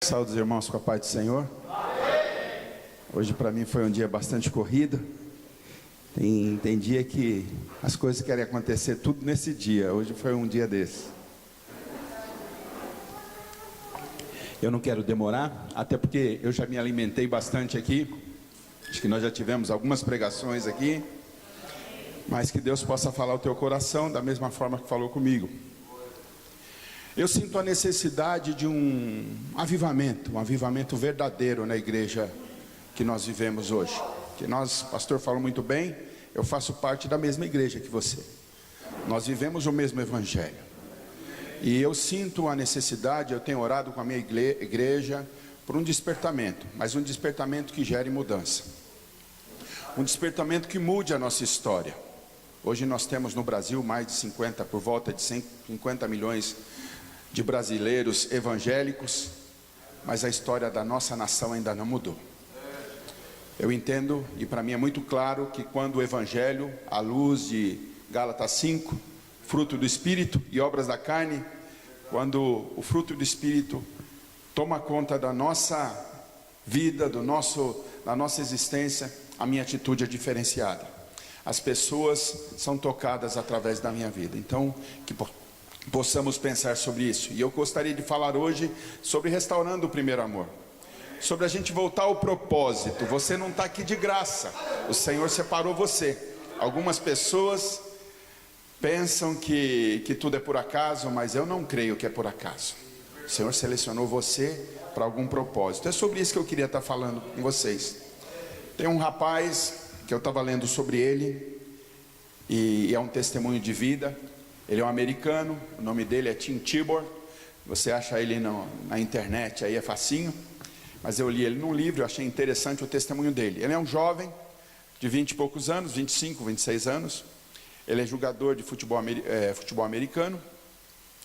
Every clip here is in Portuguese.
Saúde, irmãos, com a paz do Senhor. Hoje para mim foi um dia bastante corrido. Tem dia que as coisas querem acontecer tudo nesse dia. Hoje foi um dia desse. Eu não quero demorar, até porque eu já me alimentei bastante aqui. Acho que nós já tivemos algumas pregações aqui. Mas que Deus possa falar o teu coração da mesma forma que falou comigo. Eu sinto a necessidade de um avivamento verdadeiro na igreja que nós vivemos hoje. Que nós, o pastor falou muito bem, eu faço parte da mesma igreja que você. Nós vivemos o mesmo evangelho. E eu sinto a necessidade, eu tenho orado com a minha igreja por um despertamento, mas um despertamento que gere mudança. Um despertamento que mude a nossa história. Hoje nós temos no Brasil mais de 50, por volta de 50 milhões de brasileiros evangélicos, mas a história da nossa nação ainda não mudou. Eu entendo, e para mim é muito claro, que quando o evangelho, à luz de Gálatas 5, fruto do Espírito e obras da carne, quando o fruto do Espírito toma conta da nossa vida, da nossa existência, a minha atitude é diferenciada. As pessoas são tocadas através da minha vida. Então, que possamos pensar sobre isso. E eu gostaria de falar hoje sobre restaurando o primeiro amor. Sobre a gente voltar ao propósito. Você não está aqui de graça. O Senhor separou você. Algumas pessoas pensam que tudo é por acaso, mas eu não creio que é por acaso. O Senhor selecionou você para algum propósito. É sobre isso que eu queria estar falando com vocês. Tem um rapaz que eu estava lendo sobre ele, e é um testemunho de vida. Ele é um americano, o nome dele é Tim Tebow. Você acha ele na internet, aí é facinho. Mas eu li ele num livro, eu achei interessante o testemunho dele. Ele é um jovem de 20 e poucos anos, 25, 26 anos. Ele é jogador de futebol americano,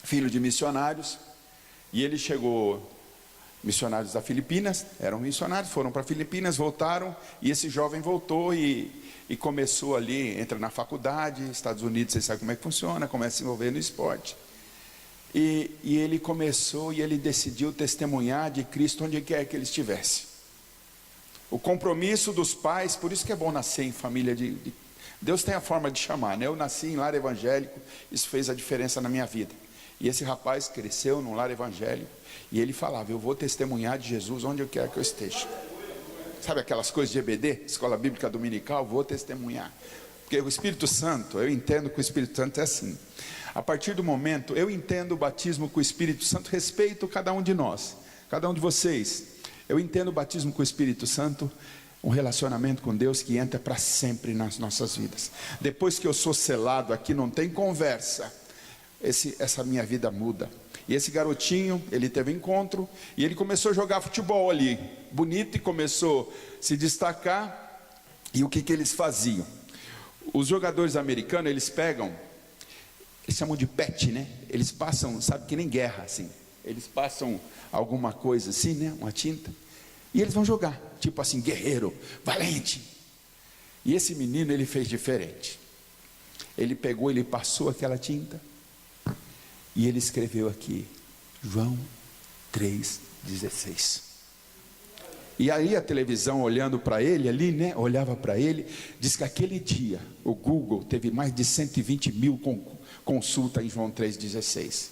filho de missionários. E ele chegou, missionários da Filipinas, eram missionários, foram para Filipinas, voltaram. E esse jovem voltou e começou ali, entra na faculdade, Estados Unidos, você sabe como é que funciona, começa a se envolver no esporte. E ele começou e ele decidiu testemunhar de Cristo onde quer que ele estivesse. O compromisso dos pais, por isso que é bom nascer em família Deus tem a forma de chamar, né? Eu nasci em lar evangélico, isso fez a diferença na minha vida. E esse rapaz cresceu num lar evangélico, e ele falava, eu vou testemunhar de Jesus onde eu quer que eu esteja. Sabe aquelas coisas de EBD, Escola Bíblica Dominical, vou testemunhar. Porque o Espírito Santo, eu entendo que o Espírito Santo é assim. A partir do momento, eu entendo o batismo com o Espírito Santo, respeito cada um de nós, cada um de vocês. Eu entendo o batismo com o Espírito Santo, um relacionamento com Deus que entra para sempre nas nossas vidas. Depois que eu sou selado aqui, não tem conversa. Essa minha vida muda. E esse garotinho, ele teve encontro e ele começou a jogar futebol ali, bonito, e começou a se destacar. E o que eles faziam? Os jogadores americanos, eles chamam de pet, né? Eles passam, sabe, que nem guerra, assim. Eles passam alguma coisa assim, né? Uma tinta. E eles vão jogar, tipo assim, guerreiro, valente. E esse menino, ele fez diferente. Ele pegou, ele passou aquela tinta. E ele escreveu aqui, João 3,16. E aí a televisão olhando para ele ali, né? Olhava para ele, diz que aquele dia, o Google teve mais de 120 mil consultas em João 3,16.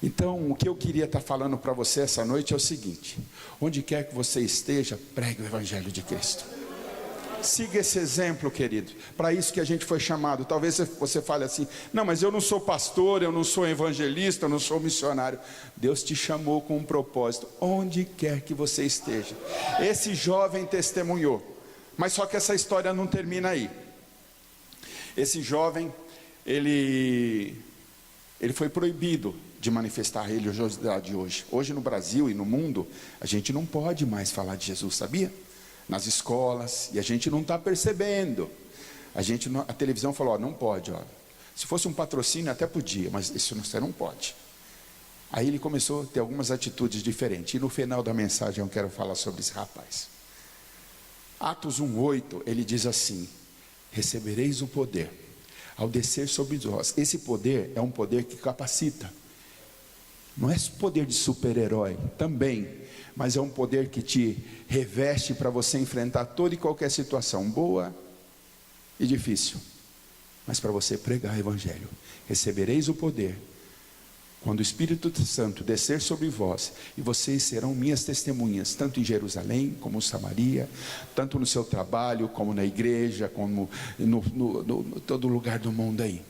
Então, o que eu queria estar falando para você essa noite é o seguinte: onde quer que você esteja, pregue o Evangelho de Cristo. Siga esse exemplo, querido. Para isso que a gente foi chamado. Talvez você fale assim, não, mas eu não sou pastor, eu não sou evangelista, eu não sou missionário. Deus te chamou com um propósito, onde quer que você esteja. Esse jovem testemunhou, mas só que essa história não termina aí. Esse jovem, ele foi proibido de manifestar a religiosidade hoje. Hoje no Brasil e no mundo, a gente não pode mais falar de Jesus, sabia? Nas escolas, e a gente não está percebendo. A televisão falou, não pode, ó. Se fosse um patrocínio até podia, mas isso você não pode. Aí ele começou a ter algumas atitudes diferentes, e no final da mensagem eu quero falar sobre esse rapaz. Atos 1:8, ele diz assim, recebereis o poder ao descer sobre vós. Esse poder é um poder que capacita. Não é poder de super-herói, também, mas é um poder que te reveste para você enfrentar toda e qualquer situação, boa e difícil, mas para você pregar o evangelho. Recebereis o poder quando o Espírito Santo descer sobre vós, e vocês serão minhas testemunhas, tanto em Jerusalém, como em Samaria, tanto no seu trabalho, como na igreja, como no todo lugar do mundo aí.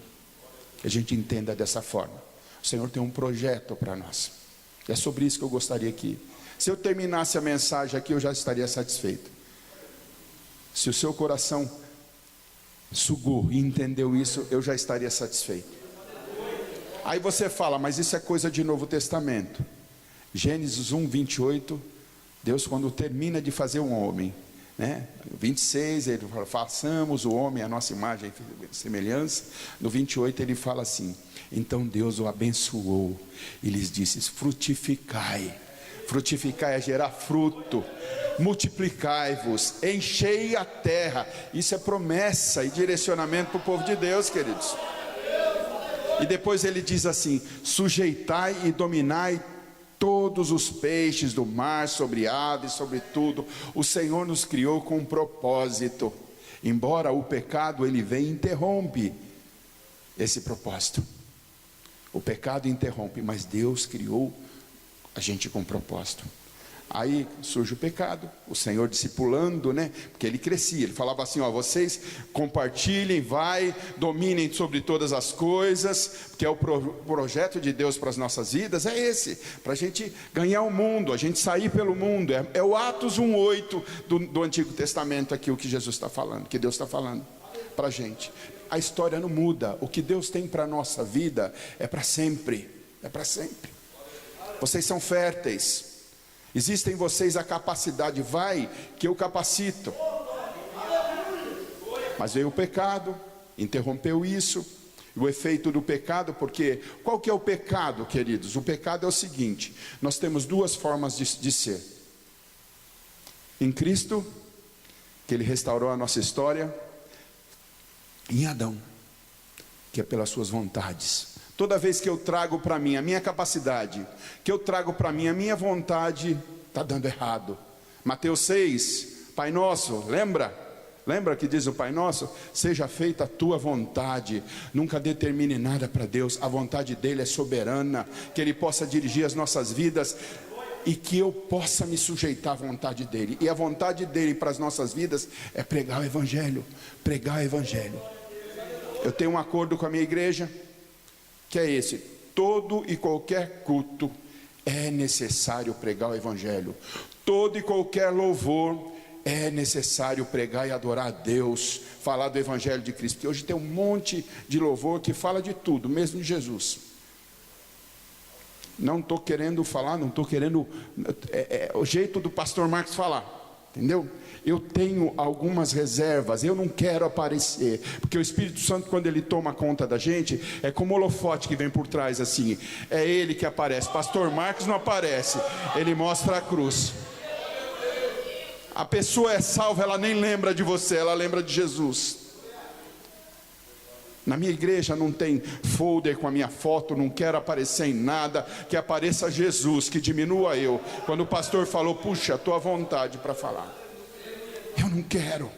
Que a gente entenda dessa forma. O Senhor tem um projeto para nós. É sobre isso que eu gostaria que, se eu terminasse a mensagem aqui, eu já estaria satisfeito. Se o seu coração sugou e entendeu isso, eu já estaria satisfeito. Aí você fala, mas isso é coisa de Novo Testamento. Gênesis 1, 28, Deus quando termina de fazer um homem, né? 26 ele fala, façamos o homem a nossa imagem e semelhança. No 28 ele fala assim, então Deus o abençoou e lhes disse, frutificai. Frutificai é gerar fruto, multiplicai-vos, enchei a terra. Isso é promessa e direcionamento para o povo de Deus, queridos. E depois ele diz assim, sujeitai e dominai todos os peixes do mar, sobre aves, sobre tudo. O Senhor nos criou com um propósito. Embora o pecado ele vem e interrompe esse propósito. O pecado interrompe, mas Deus criou a gente com propósito. Aí surge o pecado, o Senhor discipulando, né? Porque ele crescia, ele falava assim, ó, vocês compartilhem, dominem sobre todas as coisas, porque é o projeto de Deus para as nossas vidas, é esse, para a gente ganhar o mundo, a gente sair pelo mundo, é o Atos 1:8 do Antigo Testamento aqui, o que Jesus está falando, que Deus está falando para a gente. A história não muda, o que Deus tem para a nossa vida é para sempre, é para sempre. Vocês são férteis. Existe em vocês a capacidade, vai que eu capacito. Mas veio o pecado, interrompeu isso. O efeito do pecado, porque qual que é o pecado, queridos? O pecado é o seguinte, nós temos duas formas de ser. Em Cristo, que Ele restaurou a nossa história. Em Adão, que é pelas suas vontades. Toda vez que eu trago para mim a minha capacidade, que eu trago para mim a minha vontade, está dando errado. Mateus 6, Pai Nosso, lembra? Lembra que diz o Pai Nosso? Seja feita a tua vontade. Nunca determine nada para Deus. A vontade dele é soberana. Que Ele possa dirigir as nossas vidas e que eu possa me sujeitar à vontade dele. E a vontade dele para as nossas vidas é pregar o Evangelho. Pregar o Evangelho. Eu tenho um acordo com a minha igreja, que é esse: todo e qualquer culto é necessário pregar o Evangelho. Todo e qualquer louvor é necessário pregar e adorar a Deus, falar do Evangelho de Cristo. Porque hoje tem um monte de louvor que fala de tudo, mesmo de Jesus. Não estou querendo falar, não estou querendo, o jeito do pastor Marcos falar, entendeu? Eu tenho algumas reservas, eu não quero aparecer, porque o Espírito Santo, quando ele toma conta da gente, é como o holofote que vem por trás assim, é ele que aparece. Pastor Marcos não aparece, ele mostra a cruz. A pessoa é salva, ela nem lembra de você, ela lembra de Jesus. Na minha igreja não tem folder com a minha foto, não quero aparecer em nada, que apareça Jesus, que diminua eu. Quando o pastor falou, puxa, a tua vontade para falar. Eu não quero.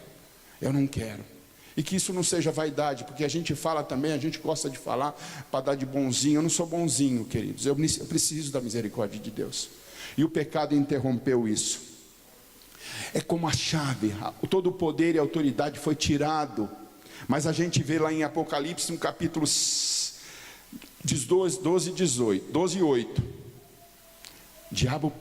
E que isso não seja vaidade, porque a gente fala também, a gente gosta de falar para dar de bonzinho. Eu não sou bonzinho, queridos, eu preciso da misericórdia de Deus. E o pecado interrompeu isso. É como a chave, todo o poder e autoridade foi tirado. Mas a gente vê lá em Apocalipse, no capítulo 12 e 8. O diabo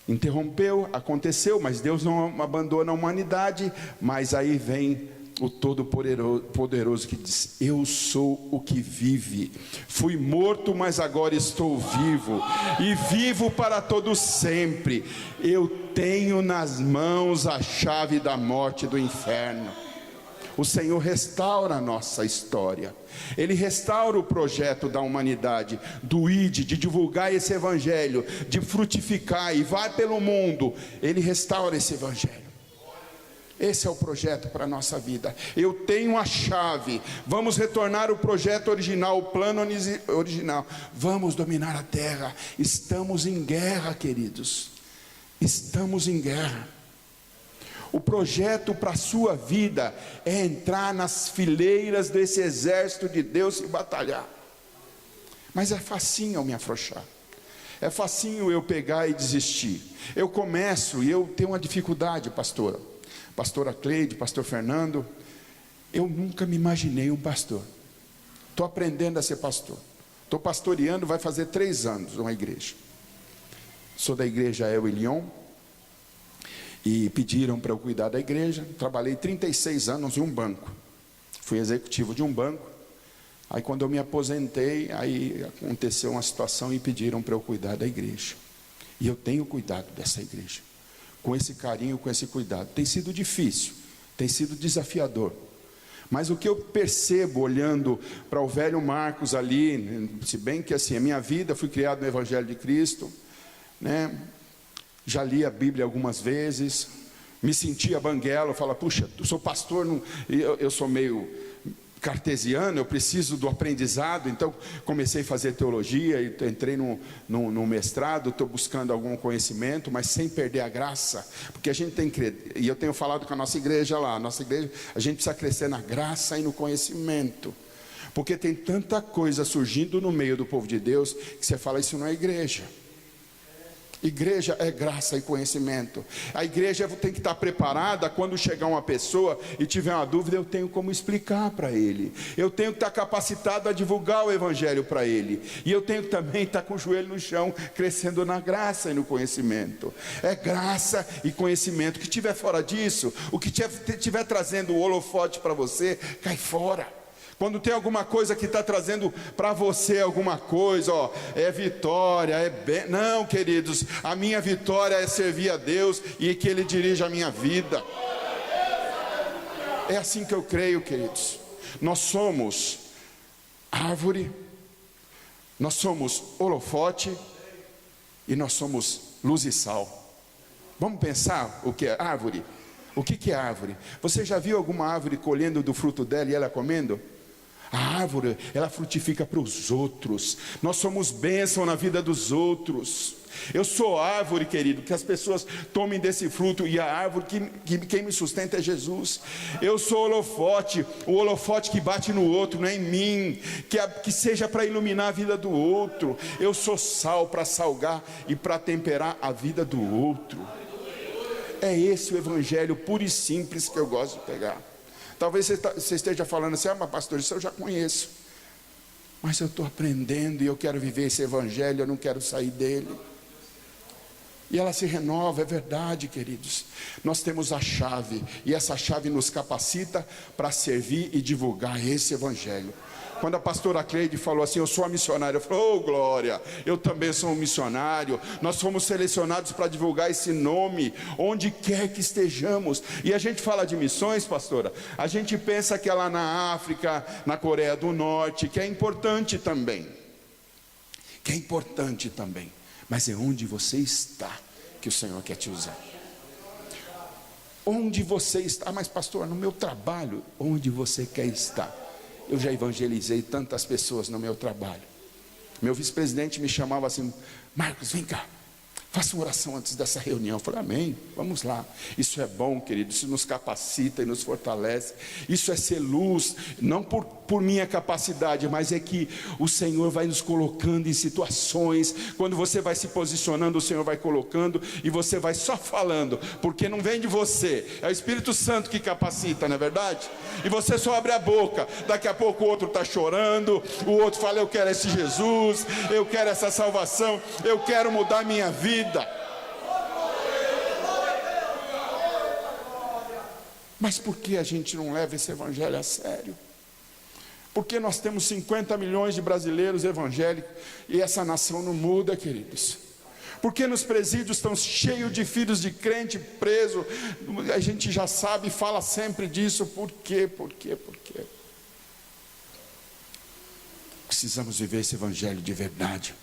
interrompeu, aconteceu, mas Deus não abandona a humanidade. Mas aí vem o Todo-Poderoso que diz: eu sou o que vive, fui morto, mas agora estou vivo, e vivo para todo sempre. Eu tenho nas mãos a chave da morte e do inferno. O Senhor restaura a nossa história. Ele restaura o projeto da humanidade, do ID, de divulgar esse Evangelho, de frutificar e vai pelo mundo. Ele restaura esse Evangelho. Esse é o projeto para a nossa vida. Eu tenho a chave. Vamos retornar o projeto original, o plano original. Vamos dominar a terra. Estamos em guerra, queridos. Estamos em guerra. O projeto para a sua vida é entrar nas fileiras desse exército de Deus e batalhar. Mas é facinho eu me afrouxar. É facinho eu pegar e desistir. Eu começo e eu tenho uma dificuldade, pastora. Pastora Cleide, pastor Fernando. Eu nunca me imaginei um pastor. Estou aprendendo a ser pastor. Estou pastoreando, vai fazer 3 anos uma igreja. Sou da igreja El Elyon. E pediram para eu cuidar da igreja. Trabalhei 36 anos em um banco. Fui executivo de um banco. Aí quando eu me aposentei, aí aconteceu uma situação e pediram para eu cuidar da igreja. E eu tenho cuidado dessa igreja. Com esse carinho, com esse cuidado. Tem sido difícil, tem sido desafiador. Mas o que eu percebo olhando para o velho Marcos ali, se bem que assim, a minha vida, fui criado no Evangelho de Cristo, né? Já li a Bíblia algumas vezes, me sentia banguelo, falo, puxa, eu sou pastor, eu sou meio cartesiano, eu preciso do aprendizado, então comecei a fazer teologia, e entrei no mestrado, estou buscando algum conhecimento, mas sem perder a graça, porque a gente tem que, e eu tenho falado com a nossa igreja lá, a gente precisa crescer na graça e no conhecimento, porque tem tanta coisa surgindo no meio do povo de Deus, que você fala, isso não é igreja. Igreja é graça e conhecimento. A igreja tem que estar preparada quando chegar uma pessoa e tiver uma dúvida, eu tenho como explicar para ele. Eu tenho que estar capacitado a divulgar o evangelho para ele. E eu tenho que também estar com o joelho no chão, crescendo na graça e no conhecimento. É graça e conhecimento. O que estiver fora disso, o que estiver trazendo o holofote para você, cai fora. Quando tem alguma coisa que está trazendo para você alguma coisa, ó, é vitória, não, queridos, a minha vitória é servir a Deus e que Ele dirija a minha vida. É assim que eu creio, queridos. Nós somos árvore, nós somos holofote e nós somos luz e sal. Vamos pensar o que é árvore? O que é árvore? Você já viu alguma árvore colhendo do fruto dela e ela comendo? A árvore, ela frutifica para os outros. Nós somos bênção na vida dos outros. Eu sou árvore, querido, que as pessoas tomem desse fruto. E a árvore, quem me sustenta é Jesus. Eu sou holofote, o holofote que bate no outro, não é em mim, que seja para iluminar a vida do outro. Eu sou sal para salgar e para temperar a vida do outro. É esse o evangelho puro e simples que eu gosto de pegar. Talvez você esteja falando assim, mas pastor, isso eu já conheço. Mas eu estou aprendendo e eu quero viver esse evangelho, eu não quero sair dele. E ela se renova, é verdade, queridos. Nós temos a chave, e essa chave nos capacita para servir e divulgar esse evangelho. Quando a pastora Cleide falou assim, eu sou a missionária, eu falei, oh glória, eu também sou um missionário. Nós fomos selecionados para divulgar esse nome, onde quer que estejamos. E a gente fala de missões, pastora, a gente pensa que é lá na África, na Coreia do Norte, que é importante também. Mas é onde você está que o Senhor quer te usar. Onde você está, mas pastor, no meu trabalho, onde você quer estar? Eu já evangelizei tantas pessoas no meu trabalho. Meu vice-presidente me chamava assim, Marcos, vem cá, faça uma oração antes dessa reunião. Eu falei, amém, vamos lá. Isso é bom, querido, isso nos capacita e nos fortalece. Isso é ser luz, não por minha capacidade, mas é que o Senhor vai nos colocando em situações. Quando você vai se posicionando, o Senhor vai colocando e você vai só falando, porque não vem de você, é o Espírito Santo que capacita, não é verdade? E você só abre a boca, daqui a pouco o outro está chorando, o outro fala, eu quero esse Jesus, eu quero essa salvação, eu quero mudar minha vida. Mas por que a gente não leva esse evangelho a sério? Porque nós temos 50 milhões de brasileiros evangélicos e essa nação não muda, queridos. Porque nos presídios estão cheios de filhos de crente preso. A gente já sabe e fala sempre disso. Por quê? Precisamos viver esse evangelho de verdade.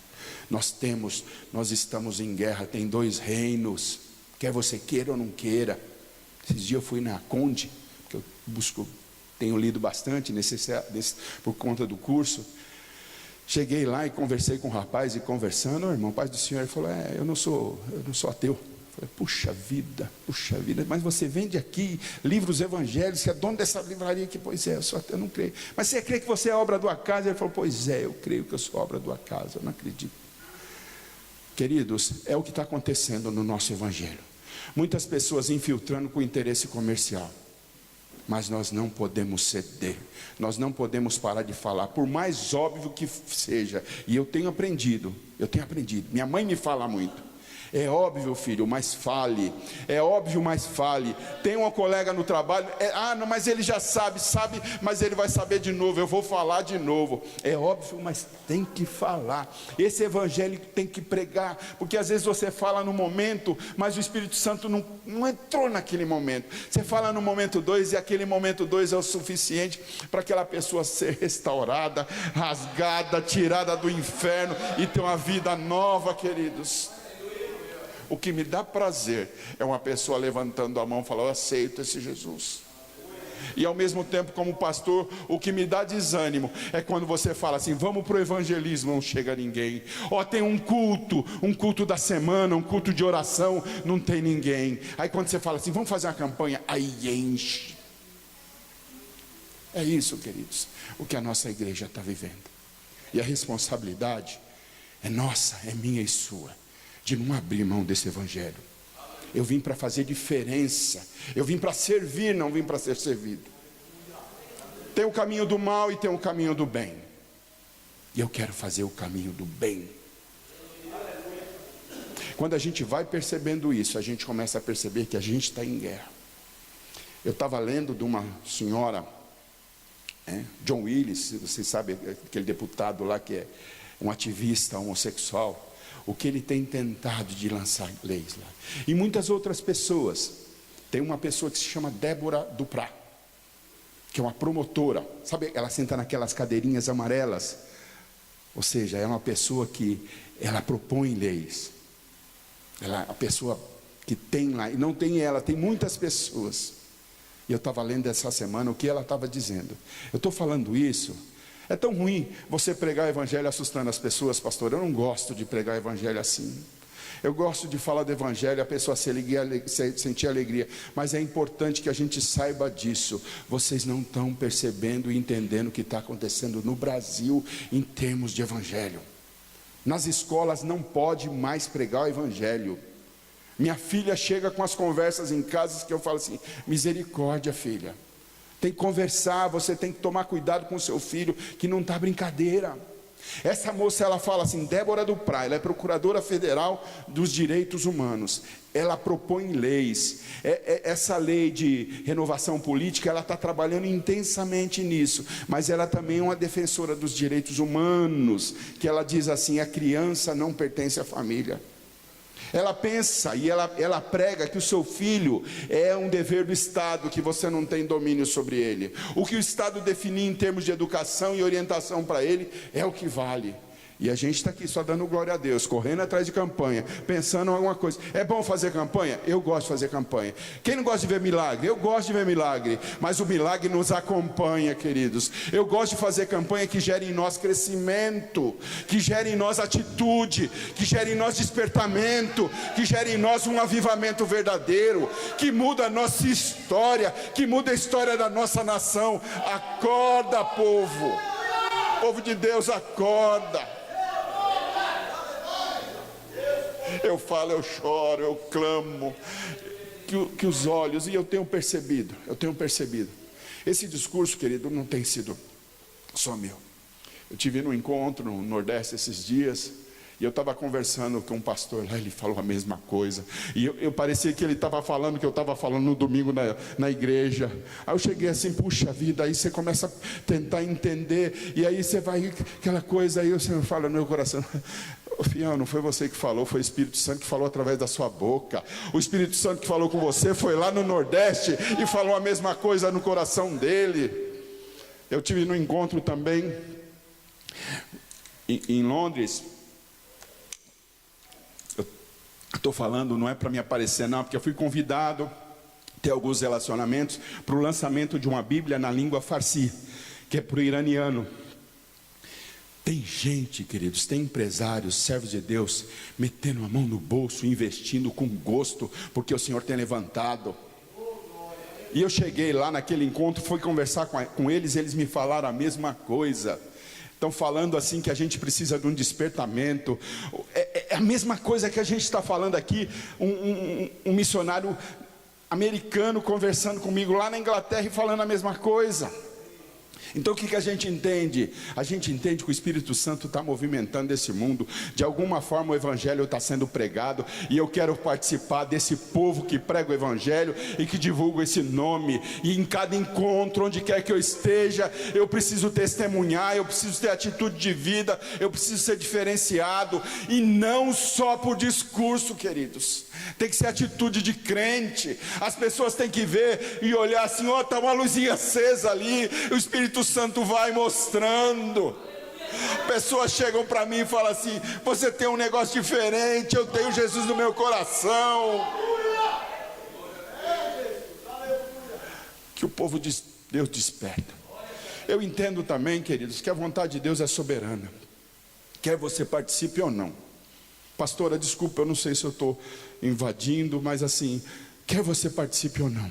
Nós estamos em guerra, tem 2 reinos, quer você queira ou não queira. Esses dias eu fui na Conde, porque eu tenho lido bastante por conta do curso. Cheguei lá e conversei com o rapaz, e conversando, irmão, paz do Senhor, ele falou, eu não sou ateu. Eu Falei, puxa vida, mas você vende aqui livros evangélicos, você é dono dessa livraria aqui. Pois é, eu não creio. Mas você crê que você é obra do acaso? Ele falou, pois é, eu creio que eu sou obra do acaso, eu não acredito. Queridos, é o que está acontecendo no nosso evangelho. Muitas pessoas infiltrando com interesse comercial. Mas nós não podemos ceder, nós não podemos parar de falar, por mais óbvio que seja. E eu tenho aprendido, minha mãe me fala muito. É óbvio, filho, mas fale. É óbvio, mas fale. Tem uma colega no trabalho, não, mas ele já sabe, mas ele vai saber de novo. Eu vou falar de novo. É óbvio, mas tem que falar. Esse evangelho tem que pregar, porque às vezes você fala no momento, mas o Espírito Santo não entrou naquele momento. Você fala no momento 2 e aquele momento 2 é o suficiente para aquela pessoa ser restaurada, rasgada, tirada do inferno e ter uma vida nova, queridos. O que me dá prazer é uma pessoa levantando a mão e falando, eu aceito esse Jesus. E ao mesmo tempo, como pastor, o que me dá desânimo é quando você fala assim, vamos para o evangelismo, não chega ninguém. Tem um culto da semana, um culto de oração, não tem ninguém. Aí quando você fala assim, vamos fazer uma campanha, aí enche. É isso, queridos, o que a nossa igreja está vivendo. E a responsabilidade é nossa, é minha e sua, de não abrir mão desse evangelho. Eu vim para fazer diferença, eu vim para servir, não vim para ser servido. Tem o caminho do mal e tem o caminho do bem, e eu quero fazer o caminho do bem. Quando a gente vai percebendo isso, a gente começa a perceber que a gente está em guerra. Eu estava lendo de uma senhora, John Willis, vocês sabem, aquele deputado lá que é um ativista homossexual, o que ele tem tentado de lançar leis lá. E muitas outras pessoas. Tem uma pessoa que se chama Débora Duprá, que é uma promotora, sabe, ela senta naquelas cadeirinhas amarelas. Ou seja, é uma pessoa que ela propõe leis. A pessoa que tem lá, e não tem ela, tem muitas pessoas. E eu estava lendo essa semana o que ela estava dizendo. Eu estou falando isso. É tão ruim você pregar o evangelho assustando as pessoas, pastor. Eu não gosto de pregar o evangelho assim. Eu gosto de falar do evangelho, a pessoa sentir alegria. Mas é importante que a gente saiba disso. Vocês não estão percebendo e entendendo o que está acontecendo no Brasil em termos de evangelho. Nas escolas não pode mais pregar o evangelho. Minha filha chega com as conversas em casa que eu falo assim, misericórdia, filha. Tem que conversar, você tem que tomar cuidado com o seu filho, que não está brincadeira. Essa moça, ela fala assim, Débora Duprá, ela é procuradora federal dos direitos humanos. Ela propõe leis. Essa lei de renovação política, ela está trabalhando intensamente nisso. Mas ela também é uma defensora dos direitos humanos, que ela diz assim, a criança não pertence à família. Ela pensa e ela prega que o seu filho é um dever do Estado, que você não tem domínio sobre ele. O que o Estado definir em termos de educação e orientação para ele é o que vale. E a gente está aqui só dando glória a Deus, correndo atrás de campanha, pensando em alguma coisa. É bom fazer campanha? Eu gosto de fazer campanha. Quem não gosta de ver milagre? Eu gosto de ver milagre, mas o milagre nos acompanha, queridos. Eu gosto de fazer campanha que gere em nós crescimento, que gere em nós atitude, que gere em nós despertamento, que gere em nós um avivamento verdadeiro, que muda a nossa história, que muda a história da nossa nação. Acorda, povo! Povo de Deus, acorda! Eu falo, eu choro, eu clamo, que os olhos, e eu tenho percebido, esse discurso, querido, não tem sido só meu. Eu tive num encontro no Nordeste esses dias, e eu estava conversando com um pastor lá, ele falou a mesma coisa, e eu parecia que ele estava falando, que eu estava falando no domingo na igreja. Aí eu cheguei assim, puxa vida, aí você começa a tentar entender, e aí você vai, aquela coisa, aí você fala no meu coração, fião, não foi você que falou, foi o Espírito Santo que falou através da sua boca. O Espírito Santo que falou com você foi lá no Nordeste e falou a mesma coisa no coração dele. Eu tive no encontro também em Londres. Eu estou falando, não é para me aparecer não, porque eu fui convidado a ter alguns relacionamentos para o lançamento de uma Bíblia na língua farsi, que é para o iraniano. Tem gente, queridos, tem empresários, servos de Deus, metendo a mão no bolso, investindo com gosto, porque o Senhor tem levantado. E eu cheguei lá naquele encontro, fui conversar com eles, eles me falaram a mesma coisa. Estão falando assim que a gente precisa de um despertamento. É a mesma coisa que a gente está falando aqui. Um missionário americano conversando comigo lá na Inglaterra e falando a mesma coisa. Então o que a gente entende? A gente entende que o Espírito Santo está movimentando esse mundo. De alguma forma o Evangelho está sendo pregado. E eu quero participar desse povo que prega o Evangelho e que divulga esse nome. E em cada encontro, onde quer que eu esteja, eu preciso testemunhar, eu preciso ter atitude de vida, eu preciso ser diferenciado. E não só por discurso, queridos. Tem que ser atitude de crente. As pessoas têm que ver e olhar assim: ó, está uma luzinha acesa ali. O Espírito Santo vai mostrando. Pessoas chegam para mim e falam assim: você tem um negócio diferente. Eu tenho Jesus no meu coração. Que o povo de Deus desperta. Eu entendo também, queridos, que a vontade de Deus é soberana, quer você participe ou não. Pastora, desculpa, eu não sei se eu estou invadindo, mas assim, quer você participe ou não.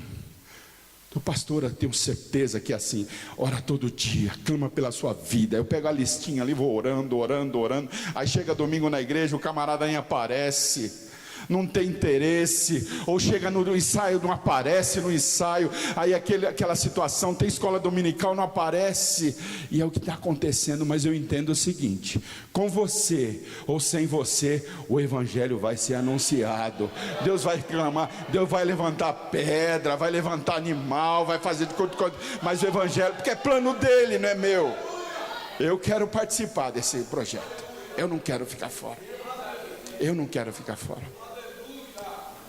Então, pastora, tenho certeza que é assim, ora todo dia, clama pela sua vida. Eu pego a listinha ali, vou orando. Aí chega domingo na igreja, o camarada nem aparece, não tem interesse, ou chega no ensaio, não aparece no ensaio, aí aquela situação, tem escola dominical, não aparece, e é o que está acontecendo. Mas eu entendo o seguinte: com você ou sem você, o Evangelho vai ser anunciado. Deus vai clamar, Deus vai levantar pedra, vai levantar animal, vai fazer de conta, mas o Evangelho, porque é plano dele, não é meu. Eu quero participar desse projeto, eu não quero ficar fora.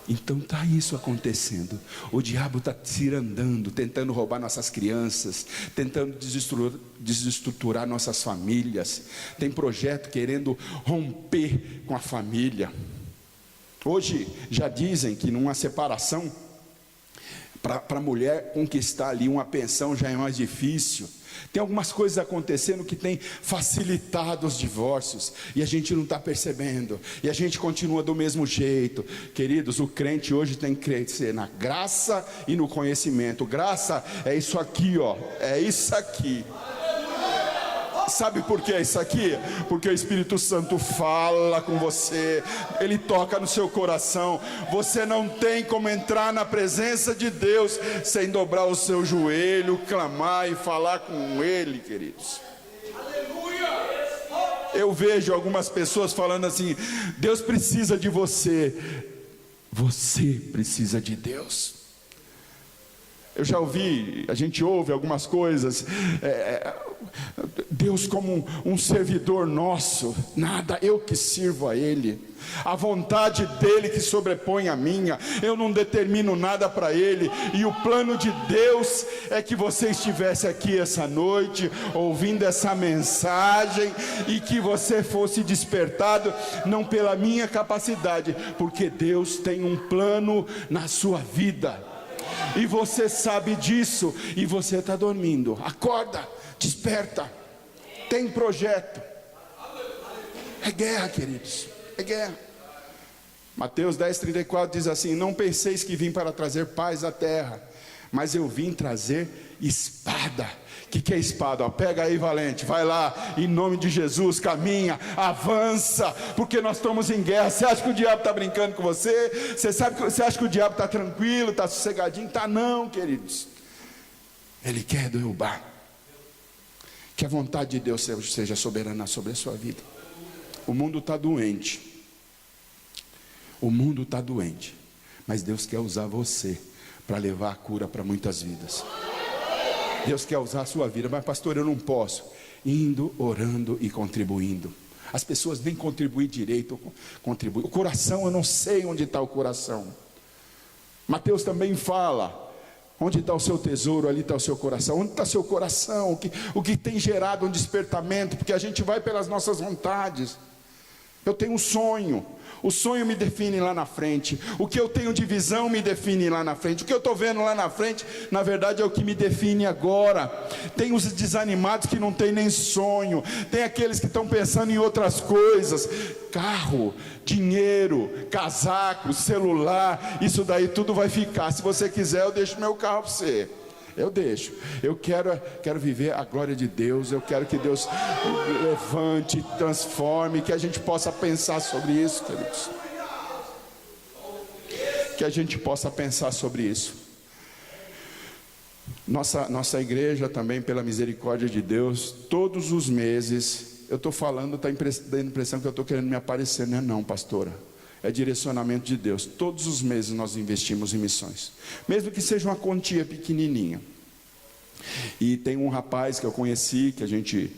Então está isso acontecendo. O diabo está cirandando, tentando roubar nossas crianças, tentando desestruturar nossas famílias. Tem projeto querendo romper com a família. Hoje já dizem que numa separação, para a mulher conquistar ali uma pensão já é mais difícil. Tem algumas coisas acontecendo que tem facilitado os divórcios, e a gente não está percebendo, e a gente continua do mesmo jeito. Queridos, o crente hoje tem que crescer na graça e no conhecimento. Graça é isso aqui, ó, é isso aqui. Sabe por que é isso aqui? Porque o Espírito Santo fala com você, ele toca no seu coração. Você não tem como entrar na presença de Deus sem dobrar o seu joelho, clamar e falar com ele, queridos. Eu vejo algumas pessoas falando assim: Deus precisa de você. Você precisa de Deus. Eu já ouvi, a gente ouve algumas coisas, Deus como um servidor nosso, nada, eu que sirvo a Ele, a vontade dEle que sobrepõe a minha, eu não determino nada para Ele, e o plano de Deus é que você estivesse aqui essa noite, ouvindo essa mensagem, e que você fosse despertado, não pela minha capacidade, porque Deus tem um plano na sua vida, e você sabe disso, e você está dormindo. Acorda, desperta, tem projeto. É guerra, queridos, é guerra. Mateus 10:34 diz assim: não penseis que vim para trazer paz à terra, mas eu vim trazer espada. O que é espada? Ó, pega aí, valente, vai lá, em nome de Jesus, caminha, avança, porque nós estamos em guerra. Você acha que o diabo está brincando com você? Você acha que o diabo está tranquilo, está sossegadinho? Está não, queridos. Ele quer derrubar. Que a vontade de Deus seja soberana sobre a sua vida. O mundo está doente. O mundo está doente, mas Deus quer usar você para levar a cura para muitas vidas. Deus quer usar a sua vida. Mas pastor, eu não posso. Indo, orando e contribuindo. As pessoas nem contribuem direito, contribuem. O coração, eu não sei onde está o coração. Mateus também fala: onde está o seu tesouro, ali está o seu coração. Onde está seu coração? O que tem gerado um despertamento? Porque a gente vai pelas nossas vontades. Eu tenho um sonho. O sonho me define lá na frente. O que eu tenho de visão me define lá na frente. O que eu estou vendo lá na frente, na verdade, é o que me define agora. Tem os desanimados que não tem nem sonho. Tem aqueles que estão pensando em outras coisas. Carro, dinheiro, casaco, celular. Isso daí tudo vai ficar. Se você quiser, eu deixo meu carro para você. Eu deixo. Eu quero viver a glória de Deus. Eu quero que Deus levante, transforme, que a gente possa pensar sobre isso, queridos. Que a gente possa pensar sobre isso. Nossa igreja também, pela misericórdia de Deus, todos os meses, eu estou falando, está dando a impressão que eu estou querendo me aparecer, não, pastora. É direcionamento de Deus. Todos os meses nós investimos em missões, mesmo que seja uma quantia pequenininha. E tem um rapaz que eu conheci, que a gente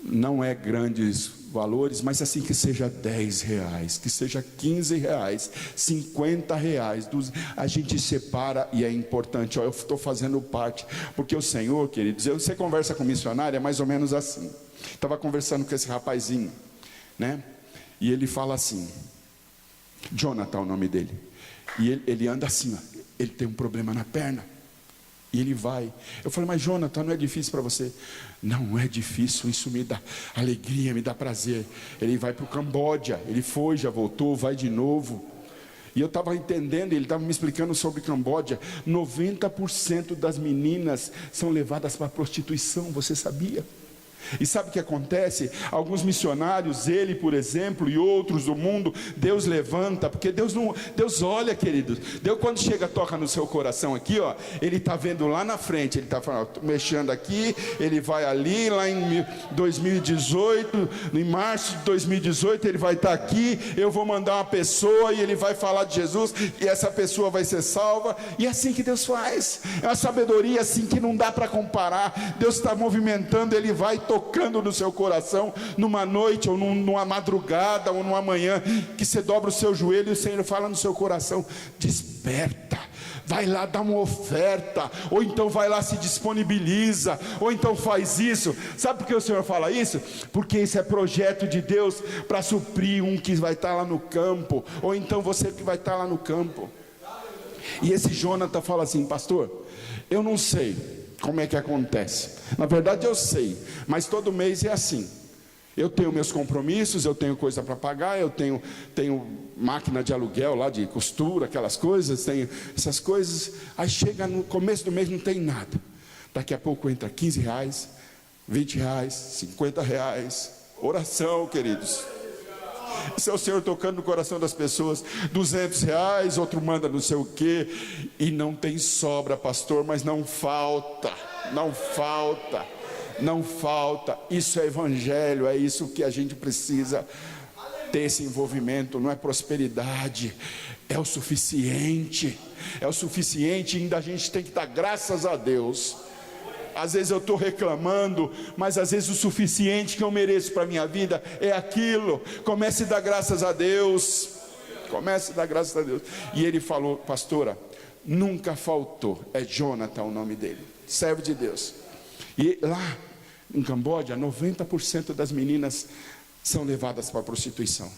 não é grandes valores, mas assim, que seja R$10, que seja R$15, R$50, a gente separa, e é importante. Eu estou fazendo parte, porque o Senhor, queridos, você conversa com missionário, é mais ou menos assim. Estava conversando com esse rapazinho, né? E ele fala assim, Jonathan é o nome dele, e ele anda assim, ó, ele tem um problema na perna, e ele vai. Eu falei, mas Jonathan, não é difícil para você? Não é difícil, isso me dá alegria, me dá prazer. Ele vai para o Camboja, ele foi, já voltou, vai de novo. E eu estava entendendo, ele estava me explicando sobre Camboja. 90% das meninas são levadas para a prostituição, você sabia? E sabe o que acontece? Alguns missionários, ele por exemplo, e outros do mundo, Deus levanta, porque Deus olha, queridos. Deus, quando chega, toca no seu coração aqui, ó, ele está vendo lá na frente, ele está falando, mexendo aqui, ele vai ali, lá em 2018, em março de 2018, ele vai estar aqui, eu vou mandar uma pessoa, e ele vai falar de Jesus, e essa pessoa vai ser salva. E é assim que Deus faz. É uma sabedoria assim que não dá para comparar. Deus está movimentando, ele vai tocando no seu coração, numa noite, ou numa madrugada, ou numa manhã, que você dobra o seu joelho, e o Senhor fala no seu coração, desperta, vai lá dar uma oferta, ou então vai lá, se disponibiliza, ou então faz isso. Sabe por que o Senhor fala isso? Porque esse é projeto de Deus, para suprir um que vai estar lá no campo, ou então você que vai estar lá no campo. E esse Jonathan fala assim, pastor, eu não sei como é que acontece. Na verdade eu sei, mas todo mês é assim. Eu tenho meus compromissos, eu tenho coisa para pagar, eu tenho máquina de aluguel lá, de costura, aquelas coisas, tenho essas coisas. Aí chega no começo do mês, não tem nada. Daqui a pouco entra R$15, R$20, R$50. Oração, queridos. Esse é o Senhor tocando no coração das pessoas. R$200, outro manda não sei o quê, e não tem sobra, pastor, mas não falta. Isso é evangelho, é isso que a gente precisa ter, esse envolvimento. Não é prosperidade, é o suficiente. Ainda a gente tem que dar graças a Deus. Às vezes eu estou reclamando, mas às vezes o suficiente que eu mereço para a minha vida é aquilo. Comece a dar graças a Deus. E ele falou, pastora, nunca faltou. É Jonathan o nome dele, servo de Deus. E lá em Camboja, 90% das meninas são levadas para a prostituição,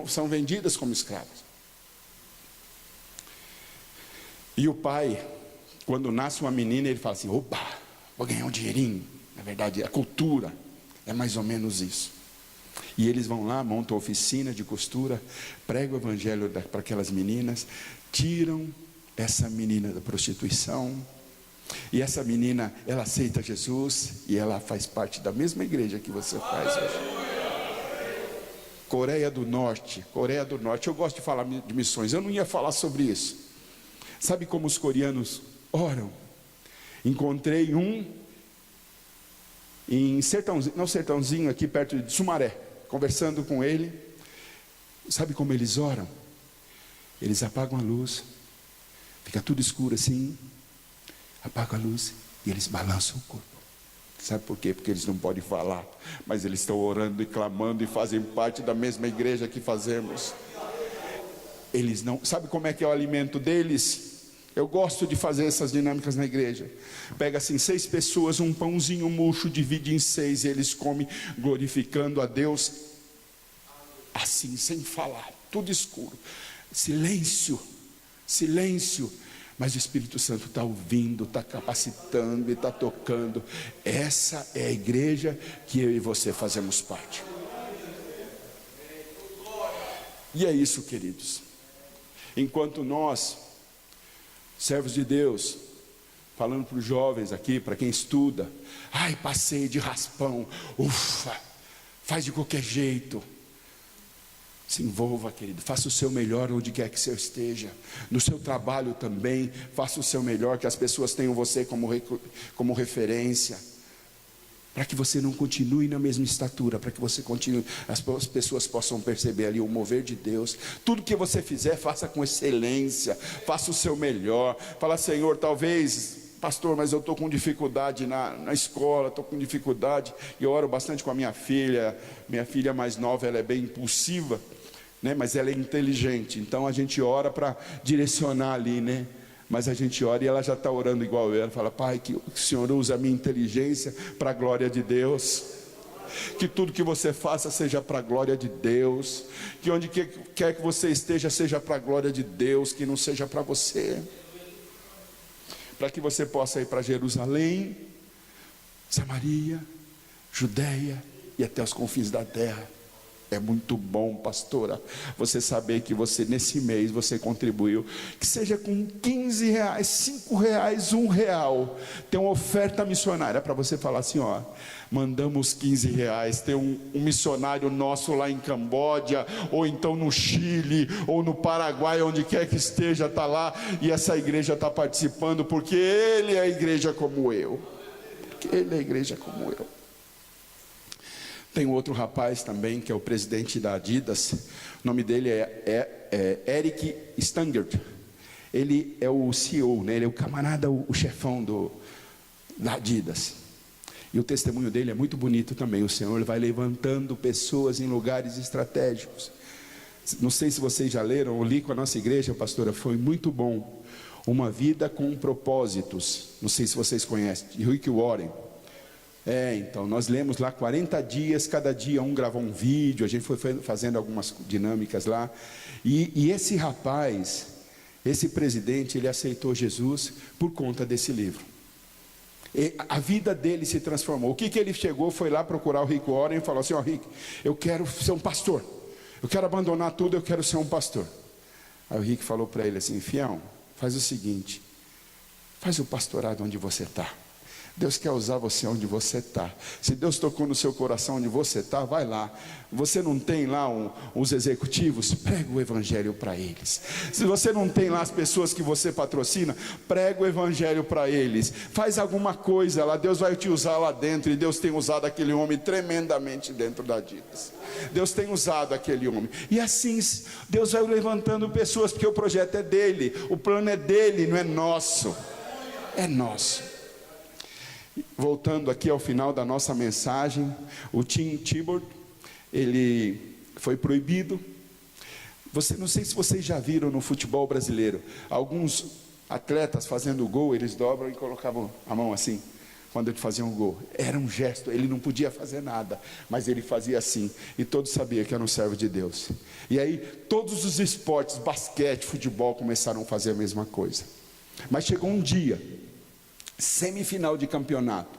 são vendidas como escravas. E o pai, quando nasce uma menina, ele fala assim, opa, vou ganhar um dinheirinho. Na verdade, a cultura é mais ou menos isso. E eles vão lá, montam oficina de costura, pregam o evangelho para aquelas meninas, tiram essa menina da prostituição, e essa menina, ela aceita Jesus, e ela faz parte da mesma igreja que você faz hoje. Coreia do Norte, eu gosto de falar de missões, eu não ia falar sobre isso. Sabe como os coreanos oram? Encontrei um em Sertãozinho, aqui perto de Sumaré, conversando com ele. Sabe como eles oram? Eles apagam a luz, fica tudo escuro assim, apagam a luz e eles balançam o corpo. Sabe por quê? Porque eles não podem falar, mas eles estão orando e clamando e fazem parte da mesma igreja que fazemos. Eles não, sabe como é que é o alimento deles? Eu gosto de fazer essas dinâmicas na igreja. Pega assim 6 pessoas, um pãozinho murcho, divide em 6 e eles comem glorificando a Deus. assim, sem falar, tudo escuro, silêncio, silêncio, mas o Espírito Santo está ouvindo, está capacitando e está tocando. Essa é a igreja que eu e você fazemos parte. E é isso, queridos. Enquanto nós, servos de Deus, falando para os jovens aqui, para quem estuda, ai, passei de raspão, ufa, faz de qualquer jeito. Se envolva, querido, faça o seu melhor onde quer que você esteja. No seu trabalho também, faça o seu melhor, que as pessoas tenham você como referência. Para que você não continue na mesma estatura, para que você continue, as pessoas possam perceber ali o mover de Deus. Tudo que você fizer, faça com excelência, faça o seu melhor. Fala, Senhor, talvez, pastor, mas eu estou com dificuldade na escola, estou com dificuldade, e eu oro bastante com a minha filha mais nova, ela é bem impulsiva, né? Mas ela é inteligente, então a gente ora para direcionar ali, né? Mas a gente ora e ela já está orando igual eu. Ela fala, Pai, que o Senhor use a minha inteligência para a glória de Deus. Que tudo que você faça seja para a glória de Deus. Que onde quer que você esteja seja para a glória de Deus, que não seja para você. Para que você possa ir para Jerusalém, Samaria, Judeia e até os confins da terra. É muito bom, pastora, você saber que você, nesse mês, você contribuiu, que seja com 15 reais, 5 reais, 1 real, tem uma oferta missionária, para você falar assim, ó, mandamos 15 reais, tem um missionário nosso lá em Camboja, ou então no Chile, ou no Paraguai, onde quer que esteja, está lá, e essa igreja está participando, porque ele é a igreja como eu, porque ele é a igreja como eu. Tem outro rapaz também, que é o presidente da Adidas, o nome dele é Eric Stangert. Ele é o CEO, né? Ele é o camarada, o chefão da Adidas. E o testemunho dele é muito bonito também. O Senhor vai levantando pessoas em lugares estratégicos. Não sei se vocês já leram, eu li com a nossa igreja, pastora, foi muito bom. Uma vida com propósitos. Não sei se vocês conhecem, de Rick Warren. Então, nós lemos lá 40 dias, cada dia um gravou um vídeo, a gente foi fazendo algumas dinâmicas lá, e esse rapaz, esse presidente, ele aceitou Jesus por conta desse livro. E a vida dele se transformou. O que ele chegou, foi lá procurar o Rick Warren e falou assim, ó, Rick, eu quero ser um pastor, eu quero abandonar tudo, eu quero ser um pastor. Aí o Rick falou para ele assim, fião, faz o seguinte, faz o pastorado onde você está. Deus quer usar você onde você está. Se Deus tocou no seu coração onde você está, vai lá. Você não tem lá os executivos? Prega o evangelho para eles. Se você não tem lá as pessoas que você patrocina, prega o evangelho para eles. Faz alguma coisa lá, Deus vai te usar lá dentro. E Deus tem usado aquele homem tremendamente dentro da Adidas. Deus tem usado aquele homem. E assim, Deus vai levantando pessoas, porque o projeto é dele, o plano é dele, não é nosso. É nosso. Voltando aqui ao final da nossa mensagem, o Tim Tebow, ele foi proibido. Não sei se vocês já viram no futebol brasileiro, alguns atletas fazendo gol, eles dobram e colocavam a mão assim, quando ele fazia um gol. Era um gesto, ele não podia fazer nada, mas ele fazia assim, e todos sabiam que era um servo de Deus. E aí, todos os esportes, basquete, futebol, começaram a fazer a mesma coisa. Mas chegou um dia, semifinal de campeonato,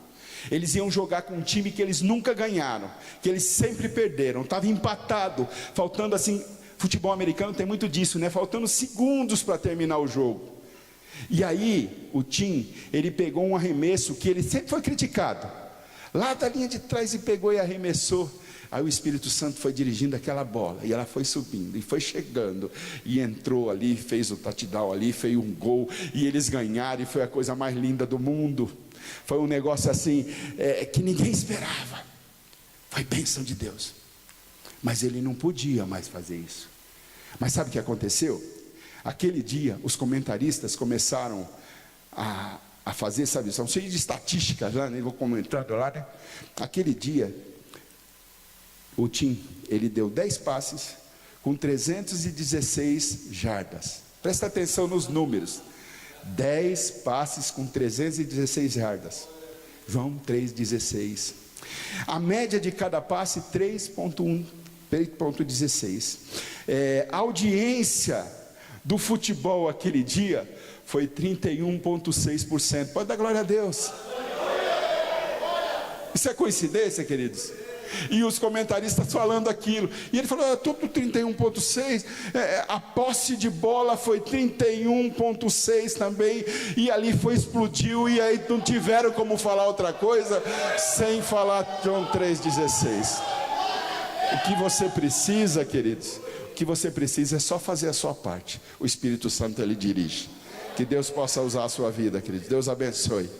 eles iam jogar com um time que eles nunca ganharam, que eles sempre perderam, estava empatado, faltando assim, futebol americano tem muito disso, né? Faltando segundos para terminar o jogo. E aí o Tim, ele pegou um arremesso que ele sempre foi criticado, lá da linha de trás, e pegou e arremessou. Aí o Espírito Santo foi dirigindo aquela bola, e ela foi subindo, e foi chegando, e entrou ali, fez o touchdown ali, fez um gol, e eles ganharam, e foi a coisa mais linda do mundo. Foi um negócio assim, que ninguém esperava. Foi bênção de Deus. Mas ele não podia mais fazer isso. Mas sabe o que aconteceu? Aquele dia, os comentaristas começaram a fazer, sabe, são cheios de estatísticas lá, né? Vou comentando lá, né? Aquele dia, o Tim, ele deu 10 passes com 316 jardas. Presta atenção nos números. 10 passes com 316 jardas. João 3,16. A média de cada passe, 3,1 33,16. A audiência do futebol aquele dia foi 31,6%. Pode dar glória a Deus. Isso é coincidência, queridos? E os comentaristas falando aquilo, e ele falou, tudo 31,6, a posse de bola foi 31,6 também, e ali explodiu, e aí não tiveram como falar outra coisa, sem falar João 3,16. O que você precisa, queridos, o que você precisa é só fazer a sua parte, o Espírito Santo ele dirige. Que Deus possa usar a sua vida, queridos. Deus abençoe.